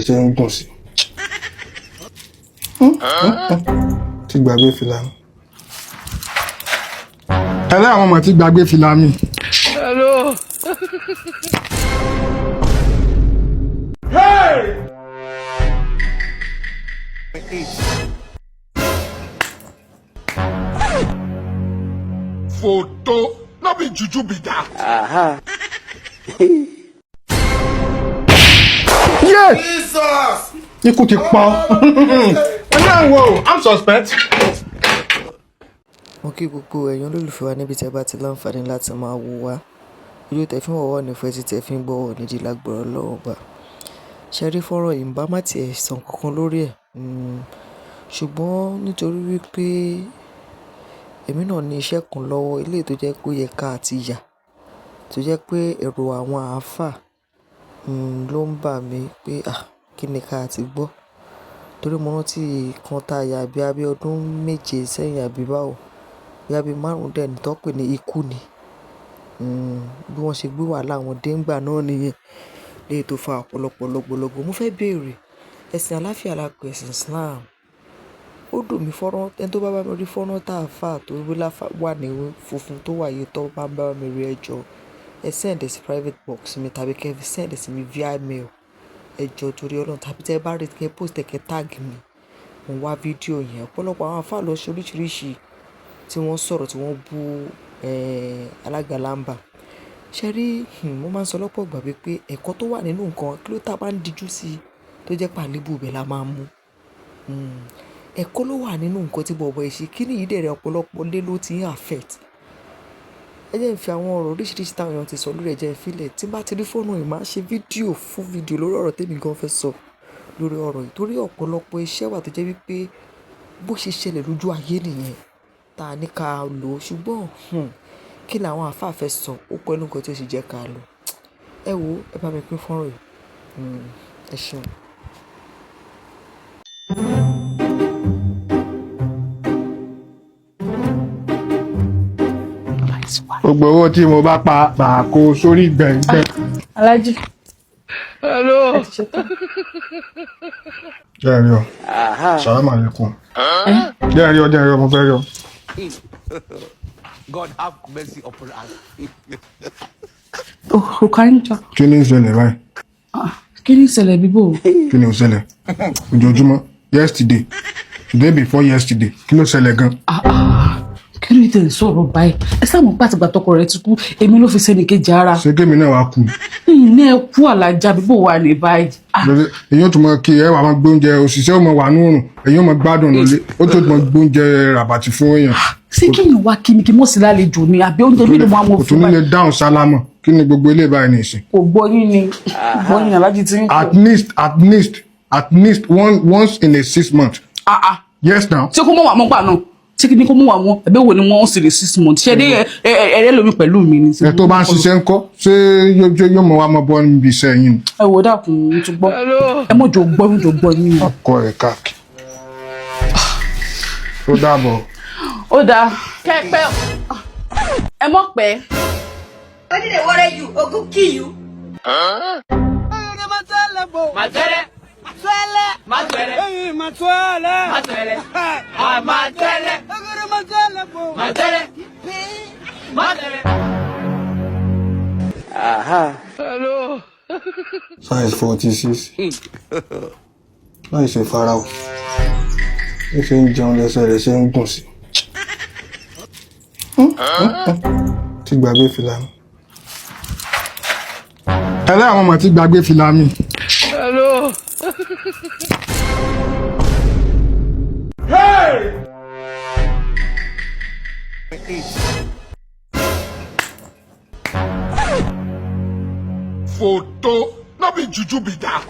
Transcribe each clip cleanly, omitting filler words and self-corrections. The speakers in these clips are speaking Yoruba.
ṣe ń dùn sí. Ti gbàgbé fìlà mi. Ẹlẹ́ àwọn ọmọ ti gbàgbé fìlà mi. Hello. Hey! Photo, no be juju be that. Yes! Jesus! Ikú ti pa. I'm suspect. Mo kí gbogbo ẹ̀yin olólùfẹ́ wa níbi tí ẹ bá ti láǹfààní láti máa wò wá. Ojú tẹ́ fi ń wọ̀wọ́ ní fẹ́ tí tẹ́ fi ń gbọ́ nídìí lágbára Ọlọ́run bá. Ṣé rí fọ́nrán yìí ń bá má tiẹ̀ sàn kankan lórí ẹ̀. Ṣùgbọ́n nítorí wípé èmi náà ní iṣẹ́ kan lọ́wọ́ ilé tó jẹ́ pé ó yẹ ká àti yà. Tó jẹ́ pé ẹ̀rù àwọn àáfà ló ń bà mí pé kí ni ká àti gbọ́. Torí mo rántí kan tá a yà bí abẹ́ ọdún méje sẹ́yìn àbí báwo. Bí abẹ́ 5 dẹ̀ ní tó pè ní ikú ni. Bí wọ́n ṣe gbé wàhálà wọn dé ńgbà náà nìyẹn. Léyìí tó fa ọ̀pọ̀lọpọ̀ lọ́gbọ̀lọ́gbọ̀. Mo fẹ́ béèrè ẹ̀sìn àláfíà la pè ẹ̀sìn Islam. Ó dùn mí fọ́nrán ẹni tó bá bá mi rí fọ́nrán tá a fà tó wà ní funfun tó wà yìí tó bá bá mi rí ẹjọ́. Ẹ send sí private box mi tàbí kẹ́ fi send sí mi via mail. Ẹjọ́ torí Ọlọ́run tàbí tẹ́ bá rí kẹ́ post kẹ́ tag mi. Mo wá fídíò yẹn. Ọ̀pọ̀lọpọ̀ àwọn àfáà lọ ṣe oríṣiríṣi tí wọ́n sọ̀rọ̀ tí wọ́n bú alága Lamba. Ṣé rí mo máa ń sọ lọ́pọ̀ ìgbà pé ẹ̀kọ́ tó wà nínú nǹkan kí ló tá bá ń dijú sí tó jẹ́ pàlébù bẹ̀ la máa mú. Ẹ̀kọ́ ló wà nínú nǹkan tí bọ̀bọ̀ ẹ̀ ṣe kí ni ìdẹ̀rẹ̀ ọ̀pọ̀lọpọ̀ lé ló ti ń affect. Ẹ jẹ́ n fi àwọn ọ̀rọ̀ oríṣiríṣi táwọn èèyàn ti sọ lórí ẹ̀jẹ̀ ìfilẹ̀ tí bá ti rí fọ́nù yìí máa ṣe fún fídíò lórí ọ̀rọ̀ tèmi gan fẹ́ sọ lórí ọ̀rọ̀ yìí torí ọ̀pọ̀lọpọ̀ iṣẹ́ wà tó jẹ́ wípé bó ṣe ṣẹlẹ̀ lójú ayé nìyẹn tá a ní ká lò ṣùgbọ́n kí làwọn àfáà fẹ́ sọ ó pẹ́ nǹkan tí ó sì jẹ́ ká lò. Ẹ wo ẹ bá mi pín fọ́nrán yìí. Ẹ ṣeun. Gbogbo owó tí mo bá pa kó sórí gbẹ̀ngbẹ̀. Alájì. Hello. Jẹ́ rí ọ. Salaam alaikum. Jẹ́ rí ọ, mo fẹ́ rí ọ. God have mercy upon us. O kárí jọ. Kí ni ń ṣẹlẹ̀ báyìí? Kí ni ìṣẹ̀lẹ̀ bíbò? Kí ni ó ṣẹlẹ̀? Ojoojúmọ́. Yesterday. Today before yesterday. Kí ló ṣẹlẹ̀ gan? Kí ló tẹ̀ ń sọ̀rọ̀ báyìí? Ẹ sáàmù pàtìgbà tọkọ rẹ̀ ti kú, èmi ló fi sẹ́ni kejì ara. Ṣé kémi náà wá kú? Ní ẹ kú àlàjá bíbò wà ní báyìí. Èyí ó tún mọ kí ẹ wà máa gbóúnjẹ òṣìṣẹ́ ó mọ wà ní òrùn, èyí ó mọ gbádùn lólé, ó tó mọ gbóúnjẹ ràbàtì fún èèyàn. Ṣé kéèyàn wá kí ni kí mọ̀ sí lálejò ni àbí oúnjẹ mi ló máa mọ̀ fún báyìí? Kò tún nílé dáhùn sálámọ̀, kí ni gbogbo ilé báyìí ní ìsìn? Kò gbọ́ yín ni, gbọ́ yín Alájì tí ń kọ̀. At least once in a 6 months. Yes now. Ṣé kó mọ̀ wà mọ́ gbà náà? Ṣé kí ni kó mú wa mọ́ ẹ̀bẹ̀ wo ni wọ́n sì lè 6 months? Ṣé dé ẹ̀rẹ́ lómi pẹ̀lú mi ni? Ẹ tó bá ń ṣiṣẹ́ ńkọ́ ṣé yóò mọ wá mọ bọ́ níbi iṣẹ́ yín? Ẹ wò dákun tó gbọ́. Ẹ mọ̀ jò gbọ́ yín. Ọkọ rẹ̀ káàkiri. Ó dàbọ̀. Ó dáa. Kẹ́pẹ́ ẹ mọ̀ pẹ́. When did they worry you? Ogun kill you? Hello. Size 46. Láì ṣe farao. Ó ṣe ń jẹun lẹ́sẹ̀ rẹ̀ ṣe ń gùn sí. Ti gbàgbé fìlà mi. Ẹlẹ́ àwọn ọmọ ti gbàgbé fìlà mi. Hello. Hey! Photo, no be juju be that.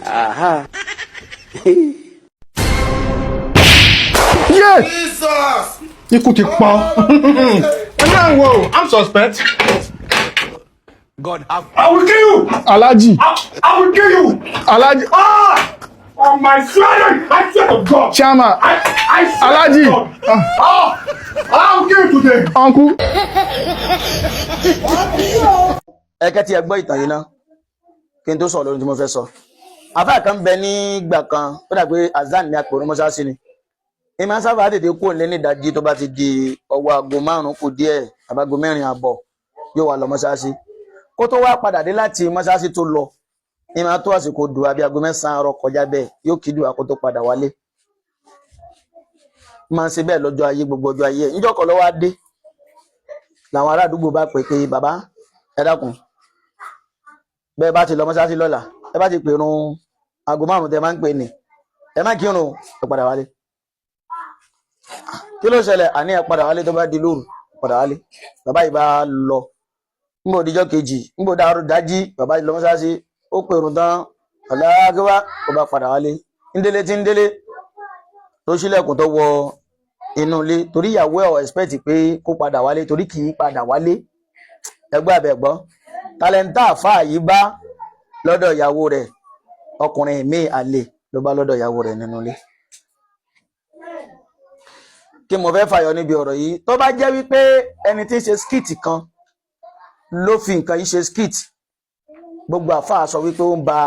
Yes! Jesus! Ikú ti pa. I'm suspect. God have. I will kill you! Alaji. I will kill you! Alaji. On my son! I swear to God! Chama. I swear Alaji. To God. I will kill you today. Uncle. Ẹ kẹ́ tí ẹ gbọ́ ìtàn yìí ná kí n tó sọ lórí tí mo fẹ́ sọ. àfáà kan bẹ ní ìgbà kan ó dà pé azan ní àpò mọ́ṣáláṣí ni ìmọ̀ sábà tètè kúrò lé ní ìdajì tó bá ti di ọwọ́ aago 5 kù díẹ̀ àbágo 4 àbọ̀ yóò wà lọ mọ́ṣáláṣí kó tó wá padà dé láti mọ́ṣáláṣí tó lọ ìmọ̀ tó àsìkò dùn àbí aago 9 àárọ̀ kọjá bẹ́ẹ̀ yóò kí dùn àkó tó padà wálé máa ń ṣe bẹ́ẹ̀ lọ́jọ́ ayé gbogbo ọjọ́ ayé níjọ́ kan lọ́wọ́ á dé làwọn ará àdúgbò bá pè pé bàbá ẹ dákun bẹ́ẹ̀ bá ti lọ mọ́ṣáláṣí lọ́la ẹ bá ti pèrun aago 5 tẹ máa ń pè ní ẹ má kírun ẹ padà wálé kí ló ṣẹlẹ̀ àní ẹ padà wálé tó bá di lóru padà wálé bàbá yìí bá lọ níbo díjọ́ kejì níbo dájí bàbá yìí lọ mọ́ṣáláṣí ó pèrun tán ọ̀làgbẹ́wá ó bá padà wálé ndélé tí ń délé tó ṣílẹ̀kùn tó wọ inú ilé torí ìyàwó ẹ̀ expect pé kó padà wálé torí kì í padà wálé ẹgbẹ́ àbẹ̀gbọ́ tálẹ́ńtà àfáà yìí bá lọ́dọ̀ ìyàwó rẹ̀ ọkùnrin míì àlè ló bá lọ́dọ̀ ìyàwó rẹ̀ nínú ilé. Kí mo fẹ́ fàyọ níbi ọ̀rọ̀ yìí tó bá jẹ́ wípé ẹni tí ń ṣe skit kan ló fi nǹkan yìí ṣe skit gbogbo àfáà sọ wípé ó ń ba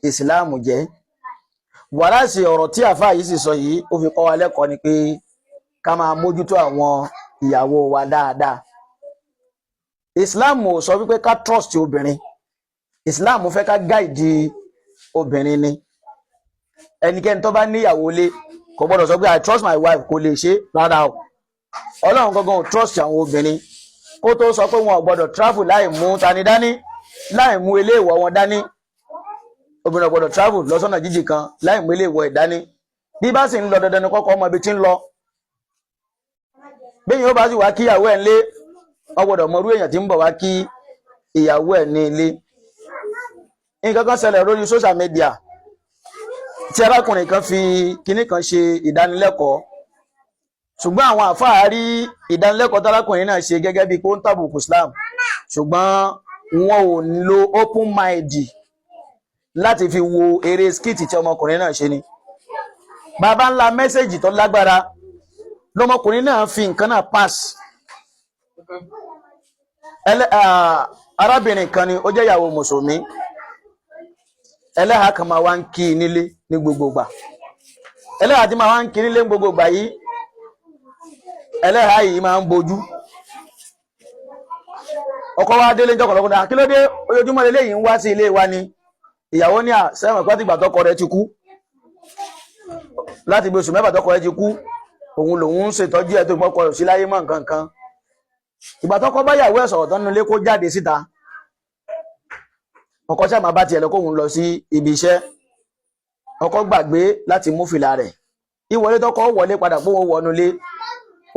ìsìláàmù jẹ́ wàláṣì ọ̀rọ̀ tí àfáà yìí sì sọ yìí ó fi kọ́ wa lẹ́kọ̀ọ́ ni pé ká máa mójútó àwọn ìyàwó wa dáadáa. Ìsìláàmù ò sọ wípé ká trust obìnrin, Ìsìláàmù fẹ́ ká gáìdì obìnrin ni. Ẹnikẹ́ni tó bá níyàwó lé kò gbọ́dọ̀ sọ pé I trust my wife kò lè ṣe rárá o. Ọlọ́run gangan ò trust àwọn obìnrin kó tó sọ pé wọn ò gbọ́dọ̀ travel láì mú tani dání láì mú ilé ìwọ̀ wọn dání. Obìnrin ò gbọ́dọ̀ travel lọ sọ́nà jíjì kan láì mú ilé ìwọ̀ ẹ̀ dání. Bí bá sì ń lọ dandan ni kọ́kọ́ ọmọ ibi tí ń lọ. Bẹ́yìn ó bá sì wá kí ìyàwó ẹ̀ ń lé ó gbọ́dọ̀ mọ irú èèyàn tí ń bọ̀ wá kí ìyàwó ẹ̀ ní ilé. Nǹkan kan ṣẹlẹ̀ lórí social media tí arákùnrin kan fi kinní kan ṣe ìdánilẹ́kọ̀ọ́ ṣùgbọ́n àwọn àfáà rí ìdánilẹ́kọ̀ọ́ tárákùnrin náà ṣe gẹ́gẹ́ bí pé ó ń tàbùkù Islam ṣùgbọ́n wọn ò lo open mind láti fi wo eré skit tí ọmọkùnrin náà ṣe ni. Bàbá ńlá mẹ́sẹ̀jì tó lágbára lọmọkùnrin náà fi nǹkan náà pass. Arábìnrin kan ni ó jẹ́ ìyàwó mùsùlùmí ẹlẹ́hàá kan máa wá ń kí nílé ní gbogbo ìgbà ẹlẹ́hàá tí máa wá ń kí nílé ní gbogbo ìgbà yìí ẹlẹ́hàá yìí máa ń bojú ọkọ wa délé jọkọ̀ lọ́kọ̀dá kí ló dé ojoojúmọ́ lélẹ́yìn ń wá sí ilé wa ni ìyàwó ní àṣẹ́wọ̀n pátìgbà tọkọ rẹ̀ ti kú láti bí oṣù 7 tọkọ rẹ̀ ti kú òun lòun ń ṣètọ́jú ẹ̀ tó mọ́kọ rẹ̀ sí láyé mọ́ nǹkan kan ìgbà tọkọ bá yàwó ẹ̀ sọ̀rọ̀ tán nílé kó jáde síta ọkọ sáà máa bá tiẹ̀ lọ kóhun lọ sí ibi iṣẹ́ ọkọ gbàgbé láti mú fìlà rẹ̀ ìwọlé tọkọ wọlé padà pé wọ́n wọnú ilé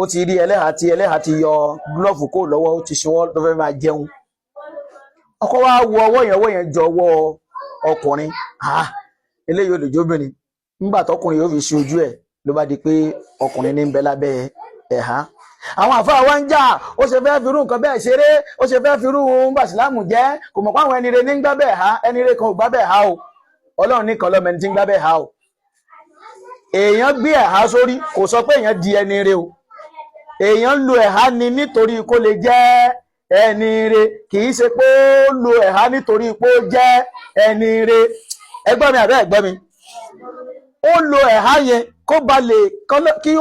ó ti rí ẹlẹ́hàá ti yọ glove kó lọ́wọ́ ó ti ṣọwọ́ tó fẹ́ máa jẹun ọkọ wa wo ọwọ́ yẹn jọ ọwọ́ ọkùnrin eléyìí ò lè jóbìnrin nígbà tọkùnrin yóò fi ṣe ojú ẹ̀ ló bá di pé ọkùnrin ní ń bẹ lábẹ́ ẹ̀há àwọn àfáà wa ń jà ó ṣe fẹ́ firú nǹkan bẹ́ẹ̀ ṣeré ó ṣe fẹ́ firú bàṣìlámù jẹ́ kò mọ̀ pé àwọn ẹni rẹ̀ ní ń gbá bẹ́ẹ̀ ha ẹni rẹ̀ kan ò gbá bẹ́ẹ̀ ha o Ọlọ́run nìkan lọ́mọ ẹni tí ń gbá bẹ́ẹ̀ ha o èèyàn gbé ẹ̀há sórí kò sọ pé èèyàn di ẹni rẹ̀ o èèyàn lo ẹ̀há ni nítorí kó lè jẹ́ ẹni rẹ̀ kì í ṣe pé ó lo ẹ̀há nítorí pé ó jẹ́ ẹni rẹ̀ ẹgbẹ́ mi àbẹ́ ẹgbẹ́ mi ó lo ẹ̀há yẹn kó ba lè kí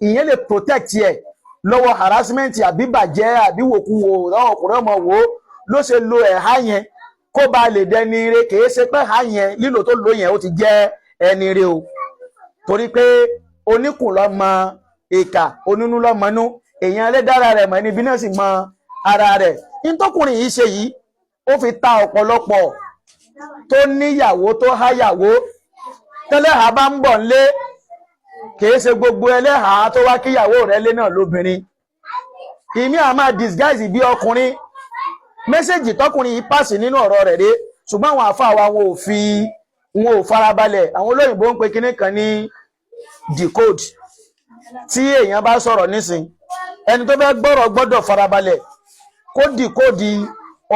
ìyẹn lè protect ẹ̀ lọ́wọ́ harassment àbí bàjẹ́ àbí wòkúwò láwọn ọkùnrin ọmọ wo ló ṣe lo ẹ̀há yẹn kó ba lè dẹni re kìí ṣe pé ẹ̀há yẹn lílò tó lò yẹn ó ti jẹ́ ẹni re o torí pé oníkùn lọ́mọ ìkà onínú lọ́mọnú èèyàn ẹlẹ́dára rẹ̀ mọ̀ níbi náà sì mọ ara rẹ̀ nítòkùnrin yìí ṣe yìí ó fi ta ọ̀pọ̀lọpọ̀ tó níyàwó tó háyàwó tẹ́lẹ̀há bá ń bọ̀ ńlé kìí ṣe gbogbo ẹlẹ́hàá tó wá kíyàwó rẹ̀ lé náà lóbìnrin ìmí a máa disguise bí ọkùnrin mẹ́sẹ̀jì tọkùnrin yìí pàṣẹ nínú ọ̀rọ̀ rẹ̀ dé ṣùgbọ́n àwọn àfáà wa wọn ò farabalẹ̀ àwọn olóyìnbó ń pe kinní kan ní decode tí èèyàn bá sọ̀rọ̀ nísìn ẹni tó fẹ́ gbọ́rọ̀ gbọ́dọ̀ farabalẹ̀ kó decode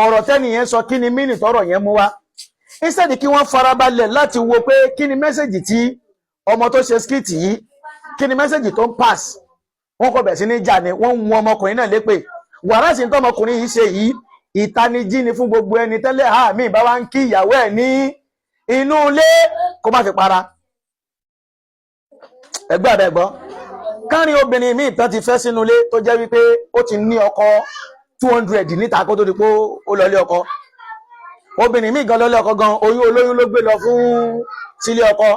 ọ̀rọ̀ tẹ́nìyẹn sọ kí ni mínì tọ́rọ̀ yẹn mú wá instead kí wọ́n farabalẹ̀ láti wo pé kí ni mẹ́sẹ̀jì tí ọmọ tó ṣe skit yìí kí ni mẹ́sẹ̀jì tó ń pass wọ́n kọ̀ bẹ̀ sí ní jà ní wọ́n ń wọn ọmọkùnrin náà lépè wàrà sí tó ọmọkùnrin yìí ṣe yìí ìtanijí ni fún gbogbo ẹni tẹ́lẹ̀ mi bá wá ń kí ìyàwó ẹ̀ ní inú ilé kó má fi para. ẹgbẹ́ àbẹ̀gbọ́ kárin obìnrin míì tán ti fẹ́ sínú ilé tó jẹ́ wípé ó ti ní ọkọ 200 níta kó tó di pé ó lọlé ọkọ. obìnrin míì gan lọlé ọkọ gan oyún olóyún ló gbé lọ fún sílé ọkọ.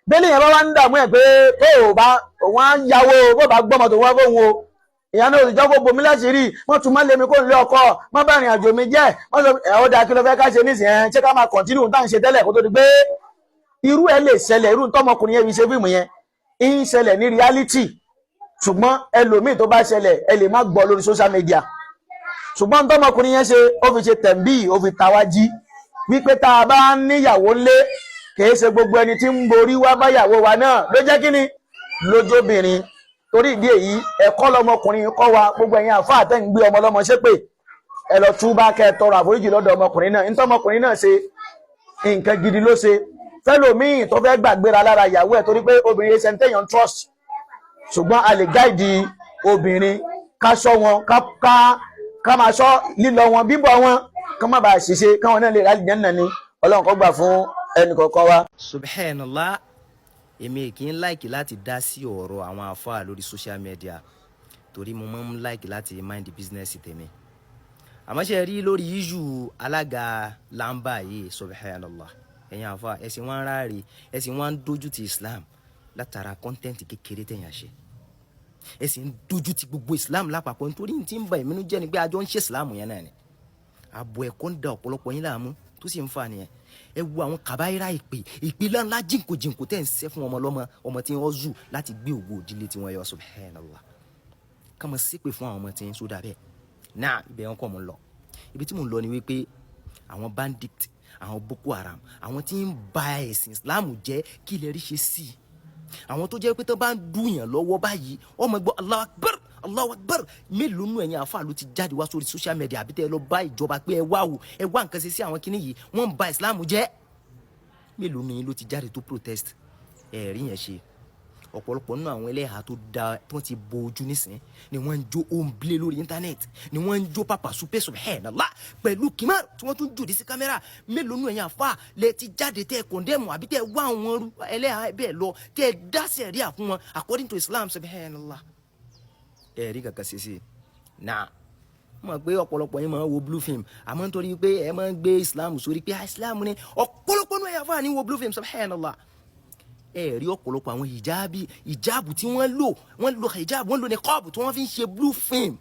bẹ́ẹ̀ni yẹn bá wá ń dààmú ẹ̀ pé tó o bá òun á yáwó bó bá gbọ́mọ tó wá fóun o ìyá náà òsìjọ́ kó bomi láṣìírí wọ́n tún má lé mi kó lé ọkọ wọ́n bá rìn àjò mi jẹ́ wọ́n sọ ó dáa kí ló fẹ́ ká ṣe nísìnyẹn ṣé ká máa kọ̀ntínú tá à ń ṣe tẹ́lẹ̀ kó tó di pé irú ẹ̀ lè ṣẹlẹ̀ irú tọmọkùnrin yẹn fi ṣe fíìmù yẹn ń ṣẹlẹ̀ ní reality ṣùgbọ́n ẹlòmíì tó bá ṣẹlẹ̀ ẹ lè má gbọ́ lórí social media ṣùgbọ́n tọmọkùnrin yẹn ṣe ó fi ṣe tẹ̀m̀bì ó fi tàwájí wípé tá a bá níyàwó ńlé kìí ṣe gbogbo ẹni tí ń borí wá báyàwó wa náà ló jẹ́ kí ni lójóbìnrin torí ìdí èyí ẹ̀kọ́ lọmọkùnrin kọ́ wa gbogbo ẹ̀yin àfáà tẹ́ ń gbé ọmọ lọ́mọ ṣépè ẹ lọ túbá kẹ́ tọrọ àforíjì lọ́dọ̀ ọmọkùnrin náà ntọ́mọkùnrin náà ṣe nǹkan gidi ló ṣe fẹ́lòmíì tó fẹ́ gbàgbéra lára ìyàwó ẹ̀ torí pé obìnrin ṣe ń tẹ̀yàn trust ṣùgbọ́n a lè gáìdì obìnrin ká ṣọ́ wọn ká máa ṣọ́ lílọ wọn bíbọ̀ wọn ká má bàa ṣiṣẹ́ káwọn náà lè rálì jẹ́ nà ní ọlọ́run kó gbà fún ẹnì kọ̀ọ̀kan wa. Subhanallah, èmi kì í láìkì láti dá sí ọ̀rọ̀ àwọn àfáà lórí social media torí mo máa ń láìkì láti mind the business tèmi. àmọ́ ṣe rí lórí issue alága lamba yìí Subhanallah, ẹ̀yin àfáà ẹ̀sìn wọn ráre ẹ̀sìn wọn dojú ti Islam látara content kékeré tẹ̀yàn ṣe. ẹ̀sìn dojú ti gbogbo Islam lápapọ̀ nítorí tí ń ba ìmínú jẹ́ ni pé àjọ ń ṣe Islam yẹn náà ni. àbọ̀ ẹ̀kọ́ ń da ọ̀pọ̀lọpọ̀ yín láàmú tó sì ń fa nìyẹn. ẹ wo àwọn kàbáyìrá ìpè ńlá jìnkòjìnkò tẹ́ ń ṣe fún ọmọ tí wọ́n zù láti gbé ògo ìdílé tí wọ́n yọ Subhanallah. ká mọ̀ sí pé fún àwọn ọmọ tí ń sódà bẹ́ẹ̀ náà ibẹ̀ wọn kọ́ mọ̀ ń lọ. ibi tí mò ń lọ ni wípé àwọn bandit àwọn Boko Haram àwọn tí ń ba ẹ̀sìn Islam jẹ́ kí lè rí ṣe sí i. àwọn tó jẹ́ pé tó bá ń dùnyàn lọ́wọ́ báyìí ọmọ ẹgbọ́ Allahu Akbar Allahu Akbar mélòó nù ẹ̀yin àfáà ló ti jáde wá sórí social media àbí tẹ́ ẹ lọ bá ìjọba pé ẹ wá nǹkan ṣe sí àwọn kinní yìí wọ́n ń ba Islam jẹ́ mélòó nù yín ló ti jáde tó protest ẹ̀rí yẹn ṣe. ọ̀pọ̀lọpọ̀ nínú àwọn ẹlẹ́hàá tó da tó ti bo ojú nísìn ni wọ́n ń jó òǹblé lórí íńtánẹ́ẹ̀tì ni wọ́n ń jó pàpà súpẹ́ Subhanallah pẹ̀lú kìmá tí wọ́n tún jòdì sí kámẹ́rà mélòó nù ẹ̀yin àfáà lẹ ti jáde tẹ́ ẹ kọ̀ndẹ́mù àbí tẹ́ ẹ wá àwọn ẹlẹ́hàá bẹ́ẹ̀ lọ tẹ́ ẹ dá sẹ̀ríà fún wọn according to Islam Subhanallah. ẹ̀rí kankan ṣe sí náà mọ̀ pé ọ̀pọ̀lọpọ̀ yín máa ń wo blue film àmọ́ nítorí pé ẹ máa ń gbé Islam sórí pé Islam ni ọ̀pọ̀lọpọ̀ nù ẹ̀yin àfáà ní wo blue film Subhanallah. rí ọ̀pọ̀lọpọ̀ àwọn ìjáàbù tí wọ́n lò hijab wọ́n lò ní kọ́ọ̀bù tí wọ́n fi ń ṣe blue film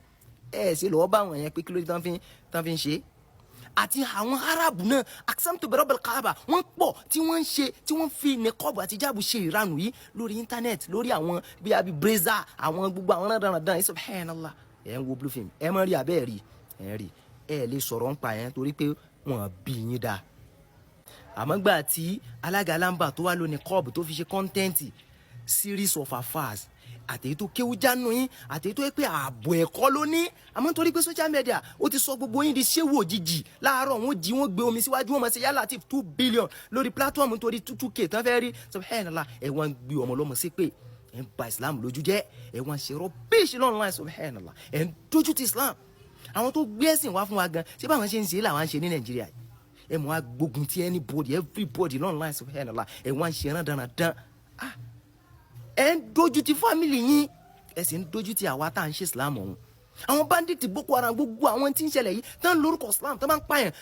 ṣe lọ́wọ́ bá àwọn yẹn pé kí ló dé tán fi ń ṣe. àti àwọn Arabu náà aqsamtu bi rabbil Kaaba wọ́n pọ̀ tí wọ́n ń ṣe tí wọ́n fi ní kọ́ọ̀bù àti ìjáàbù ṣe ìranù yìí lórí íńtánẹ́ẹ̀tì lórí àwọn bíi àbí breza àwọn gbogbo àwọn dandan Subhanallah. ẹ̀ ń wo blue film ẹ̀ mọ̀ rí abẹ́ rí ẹ̀ lè sọ̀rọ̀ ń pa yẹn torí pé wọ́n bí yín dáa. àmọ́ gbà tí alága lamba tó wá lóní kọ́ọ̀bù tó fi ṣe kọ́ńtẹ́ǹtì series of affairs àtẹ̀yí tó kéwú jánu yín àtẹ̀yí tó yẹ pé ààbò ẹ̀kọ́ ló ní àmọ́ nítorí pé social media ó ti sọ gbogbo yín di ṣéwò òjijì láàárọ̀ wọ́n gbé omi síwájú wọn mọ̀ sí yálà tí 2 billion lórí platform nítorí 2k tán fẹ́ rí Subhanallah ẹ̀ wọ́n gbé ọmọ lọ́mọ sí pé ẹ̀ ń ba Islam lójú jẹ́ ẹ̀ wọ́n ṣe rọ́bíṣì online Subhanallah ẹ̀ ń dojú ti Islam àwọn tó gbé ẹ̀sìn wá fún wa gan ṣé báwọn ṣe ń ṣe làwọn ṣe ní Nàìjíríà ẹ mọ agbógun ti everybody online Subhanallah ẹ wá ń ṣe ẹran dandan ẹ ń dojú ti family yín ẹ sì ń dojú ti àwa tá à ń ṣe Islam ọ̀hún. àwọn bandit Boko Haram gbogbo àwọn tí ń ṣẹlẹ̀ yìí tán lórúkọ Islam tán bá ń pààyàn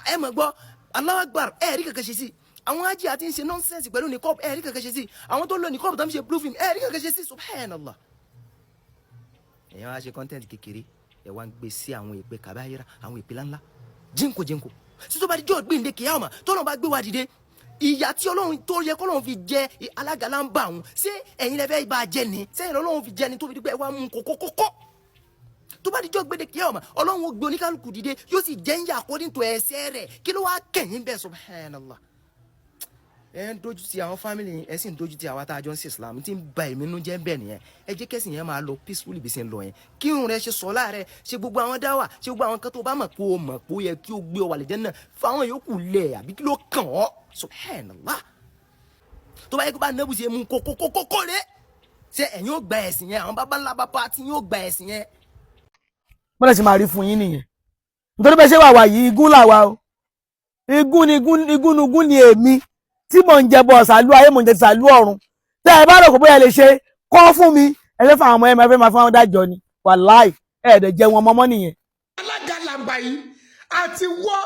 ẹ mọ̀ gbọ́ Allahu Akbar ẹ rí kankan ṣe sí àwọn ajé àti ń ṣe nonsense pẹ̀lú nìkọ́b ẹ rí kankan ṣe sí àwọn tó lò nìkọ́b tó ń ṣe blue film ẹ rí kankan ṣe sí Subhanallah. èèyàn wá ṣe content kékeré ẹ wá ń gbé sí àwọn èpè kàbáyéra àwọn èpè ńláńlá jínkò sísọ bá di jọ́ gbìndé kìyàwó tọ́lọ́ bá gbé wa dìde ìyà tí Ọlọ́run tó yẹ kọ́lọ́run fi jẹ alága lamba òun ṣé ẹ̀yin lẹ́fẹ̀ẹ́ ibà jẹ ni sẹ́yìn Ọlọ́run fi jẹ ni tó fi dípẹ́ wá mú kókókókó tó bá di jọ́ gbìndé kìyàwó Ọlọ́run ó gbé oníkálukú dìde yóò sì jẹ́ ń yà according to ẹ̀ṣẹ̀ rẹ̀ kí ló wá kẹ̀yìn bẹ́ẹ̀ Subhanallah. ẹ ń dojú ti àwọn family ẹ sì ń dojú ti àwa tá a jọ ń ṣe Islam tí ń ba ìmínú jẹ́ bẹ́ẹ̀ nìyẹn ẹ jẹ́ kẹ́sìn yẹn máa lọ peacefully bí ṣe ń lọ yẹn kí irun rẹ ṣe sọ́lá rẹ ṣe gbogbo àwọn dáwà ṣe gbogbo àwọn kan tó bá mọ̀ pé ó yẹ kí o gbé ọ wà lè jẹ́ náà fáwọn yòókù lẹ̀ àbí kí ló kàn ọ́ Subhanallah. tó bá yẹ kó bá nẹ́bù ṣe mú kókókókó rẹ ṣe ẹ̀yin ó gba ẹ̀sìn yẹn àwọn bàbá ńlá bàbá tí yóò gba ẹ̀sìn yẹn. bọ́lá ṣe máa rí fún yín nìyẹn nítorí bẹ́ẹ̀ ṣe wà wà yìí igún làwa o igún ni èmi tí mò ń jẹ bọ̀ ṣàlú ayé mò ń jẹ ṣàlú ọ̀run tẹ́ ẹ bá rò kó bóyá lè ṣe kọ́ fún mi ẹ fẹ́ fún àwọn ọmọ ẹ máa fẹ́ máa fún àwọn dájọ́ ni wàláì ẹ̀ẹ́dẹ̀ jẹ́ wọn mọ́mọ́ nìyẹn. alága làǹbà yìí àti wọ́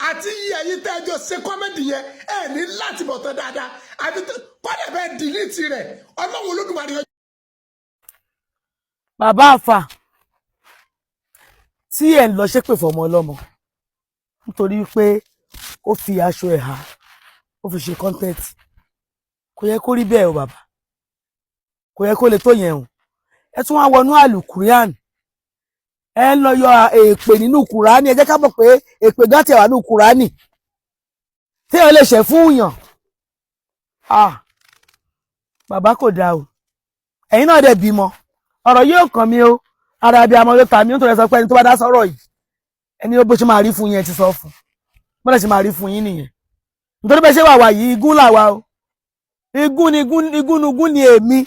àti yẹ̀yìn tẹ́jọ́ ṣe kọ́mẹ́dì yẹn ẹ̀ ní láti bọ̀ tán dáadáa àbí kọ́dà bẹ́ẹ̀ dìlítì rẹ̀ ọlọ́run olódùmarè. bàbá àfà tí ẹ̀ ń lọ ṣépè fọmọ ọlọ́mọ nítorí pé ó fi aṣọ ẹ̀ hà ó fi ṣe kọ́ńtẹ́ǹtì kò yẹ kó rí bẹ́ẹ̀ o bàbá kò yẹ kó lè tó yẹn o ẹ tún wá wọnú àlùkùránì ẹ ń lọ yọ èpè nínú kùránì ẹ jẹ́ ká mọ̀ pé èpè gan tiẹ̀ wà nínú kùránì tí ẹ lè ṣẹ̀ fún yàn bàbá kò dáa o ẹ̀yin náà dẹ̀ bímọ ọ̀rọ̀ yóò kàn mí o ara bí amọ̀ ló ta mí nítorí ẹ sọ pé ẹni tó bá dá sọ̀rọ̀ yìí ẹni bó ṣe máa rí fún yín ẹ ti sọ fún bó ṣe máa rí fún yín nìyẹn nítorí bẹ́ẹ̀ ṣe wà wá yìí igún làwa o igún ni èmi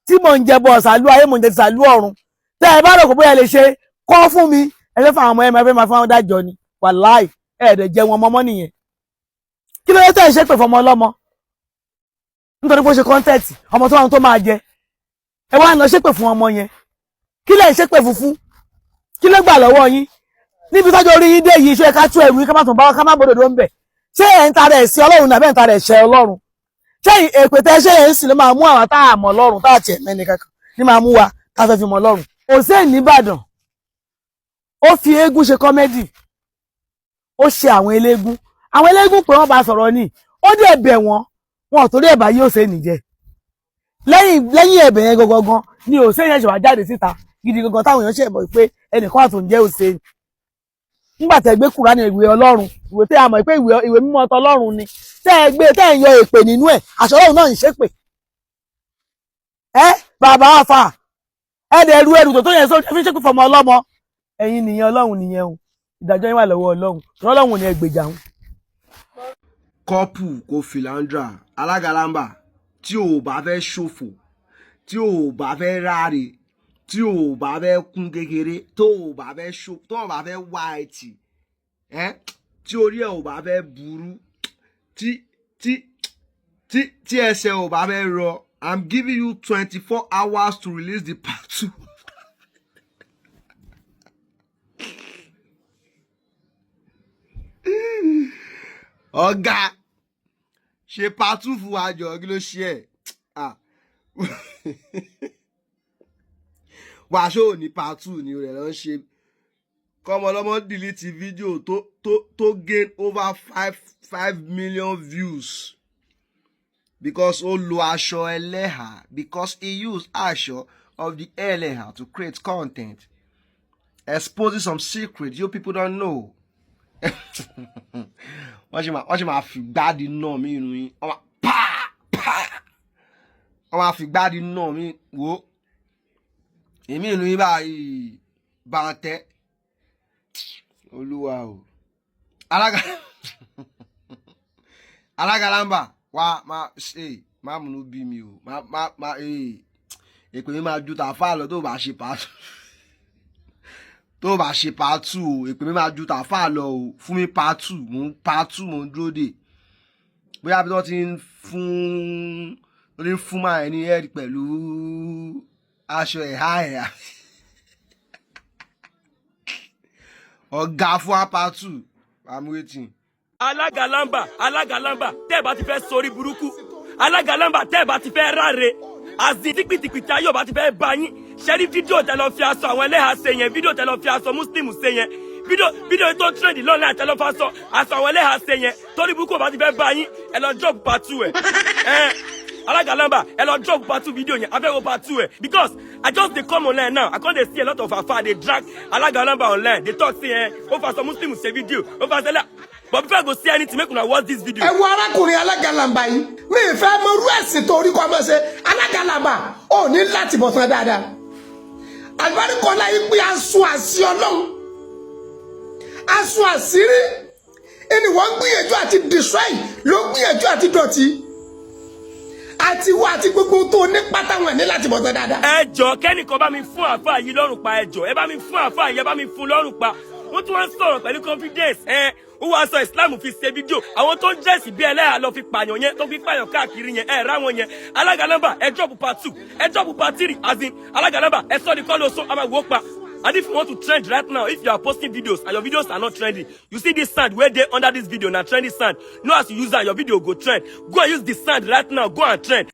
tí mò ń jẹ bọ̀ ṣàlú ayé mò ń jẹ ṣàlú ọ̀run tẹ́ ẹ bá rò kó bóyá lè ṣe kọ́ fún mi ẹ fẹ́ fún àwọn ọmọ ẹ máa fẹ́ máa fún àwọn dájọ́ ni wàláì ẹ̀ẹ́dẹ̀ jẹ́ wọn mọ́mọ́ nìyẹn kí ló yẹ tẹ́ ẹ ṣépè fọmọ ọlọ́mọ nítorí pé ó ṣe kọ́ńtẹ́ẹ̀tì ọmọ tó wà tó máa jẹ ẹ wá ń lọ ṣépè fún ọmọ yẹn kí lẹ ṣépè fún kí ló gbà lọ́wọ́ yín níbi tọ́jú orí yín dé yìí ṣe ká tú ẹ̀rù yín ká má tún bá ká má bòdòdó ń bẹ̀ ṣé ẹ̀ ń tarẹ̀ sí ọlọ́run nàbẹ́ ń tarẹ̀ ṣẹ ọlọ́run ṣé èpè tẹ́ ṣé ẹ̀ ń sì ló máa mú àwọn tá a mọ̀ ọlọ́run tá a tiẹ̀ mẹ́ni kankan ní máa mú wa ká fẹ́ fi mọ̀ ọlọ́run Hussein nìbàdàn ó fi eégún ṣe kọ́mẹ́dì ó ṣe àwọn eléégún pé wọ́n bá sọ̀rọ̀ ní ó dẹ̀ bẹ̀ wọ́n wọn ò torí ẹ̀bà yóò ṣe nìjẹ́ lẹ́yìn ẹ̀bẹ̀ yẹn gangan ni Hussein yẹn ṣe wá jáde síta gidi gangan táwọn èèyàn ṣe mọ̀ pé ẹnìkan àtò ń jẹ́ Hussein nígbà tẹ́ gbé Kùránì ìwé Ọlọ́run ìwé tẹ́ a mọ̀ pé ìwé mímọ́ tọlọ́run ni tẹ́ ẹ̀ ń yọ èpè nínú ẹ̀ àṣọ Ọlọ́run náà ń ṣépè bàbá àfà ẹ̀rù tó yẹn sójú fi ń ṣépè fọmọ ọlọ́mọ ẹ̀yin nìyẹn Ọlọ́run nìyẹn o ìdájọ́ yín wà lọ́wọ́ Ọlọ́run ni ẹ gbèjà wọn. kọ́pù kò filandra alágalamba tí ò bá fẹ́ ṣòfò tí ò bá fẹ́ ráre tí ò bá fẹ́ kún kékeré tó ò bá fẹ́ ṣòfò tó ò bá fẹ́ wá ẹtì tí orí ẹ̀ ò bá fẹ́ burú tí ẹsẹ̀ ò bá fẹ́ rọ I'm giving you 24 hours to release the part 2. ọ̀gá ṣe part 2 fún wa jọ kí ló ṣe ẹ̀ wàṣọ ní part 2 ni rẹ̀ lọ ṣe kọ́mọlọ́mọ delete fídíò tó gain over 5 million views because ó lo aṣọ ẹlẹ́hà because he used aṣọ of the ẹlẹ́hà to create content exposing some secrets you people don't know. wọ́n ṣe máa fi gbáàdì náà mí inú yín wọ́n máa fi gbáàdì náà mí wò èmi inú yín báyìí bá ń tẹ́ olúwa o alágalamba wá má múnú bí mi o èpè mi máa ju tàfà lọ tó bá ṣe pàtó tó bá ṣe part 2 o èpè mi máa ju tàfà lọ o fún mi part 2 mo ń dúró dè bóyá bí wọ́n ti ń fún máa ẹni ẹ̀rí pẹ̀lú aṣọ ẹ̀há ọ̀gá fún part 2 I'm waiting. alágalamba tẹ́ ẹ bá ti fẹ́ sórí burúkú alágalamba tẹ́ ẹ bá ti fẹ́ ráre àzìn tìpìtìpìtì ayé ọba ti fẹ́ bá yín ṣẹ́rí fídíò tẹ lọ fi aṣọ àwọn ẹlẹ́hà ṣe yẹn fídíò tẹ lọ fi aṣọ muslim ṣe yẹn fídíò tó trend lọ́nà tẹ lọ fi aṣọ àwọn ẹlẹ́hà ṣe yẹn torí burúkú ọba ti fẹ́ bá yín ẹ lọ drop part 2 alágalamba ẹ lọ drop part 2 fídíò yẹn afẹ́ wo part 2 because I just dey come online now I come dey see a lot of afa dey drag alágalamba online dey talk say ó fa aṣọ muslim ṣe fídíò ó fa aṣọ but before I go see anything make una watch this video. ẹ wo arákùnrin alágalamba yìí mi ì fẹ́ mọ irú ẹ̀sìn tó orí kọ́ ọmọ ṣe alágalamba ò ní láti bọ̀ tán dáadáa àlùbáríkọ́lá yìí pé aṣọ àṣì ọlọ́run aṣọ àṣírí ẹni wọ́n gbìyànjú àti destroy ló gbìyànjú àti dọ̀tí àti wá àti gbogbo tó ní pátáwọn ní láti bọ̀ tán dáadáa. ẹ jọ̀ọ́ kẹ́nìkan bá mi fún àáfàá yìí lọ́rùn pa ẹ jọ̀ọ́ ẹ bá mi fún àáfàá yìí ẹ bá mi fún lọ́rùn pa wọ́n tún wá ń sọ̀rọ̀ pẹ̀lú confidence ó wá sọ Islam fi ṣe fídíò àwọn tó ń jẹ́sì bí ẹlẹ́yà lọ fi pààyàn yẹn tó fi pààyàn káàkiri yẹn ẹ ráwọn yẹn alága nọ́mbà ẹ drop part 2 ẹ drop part 3 as in alága nọ́mbà ẹ sọ ní kọ́ ló sọ àbáwò pa. And if you want to trend right now, if you are posting videos and your videos are not trending, you see this sand where they under this video now trending sand. No, as you use that, your video go trend. Go and use the sand right now. Go and trend.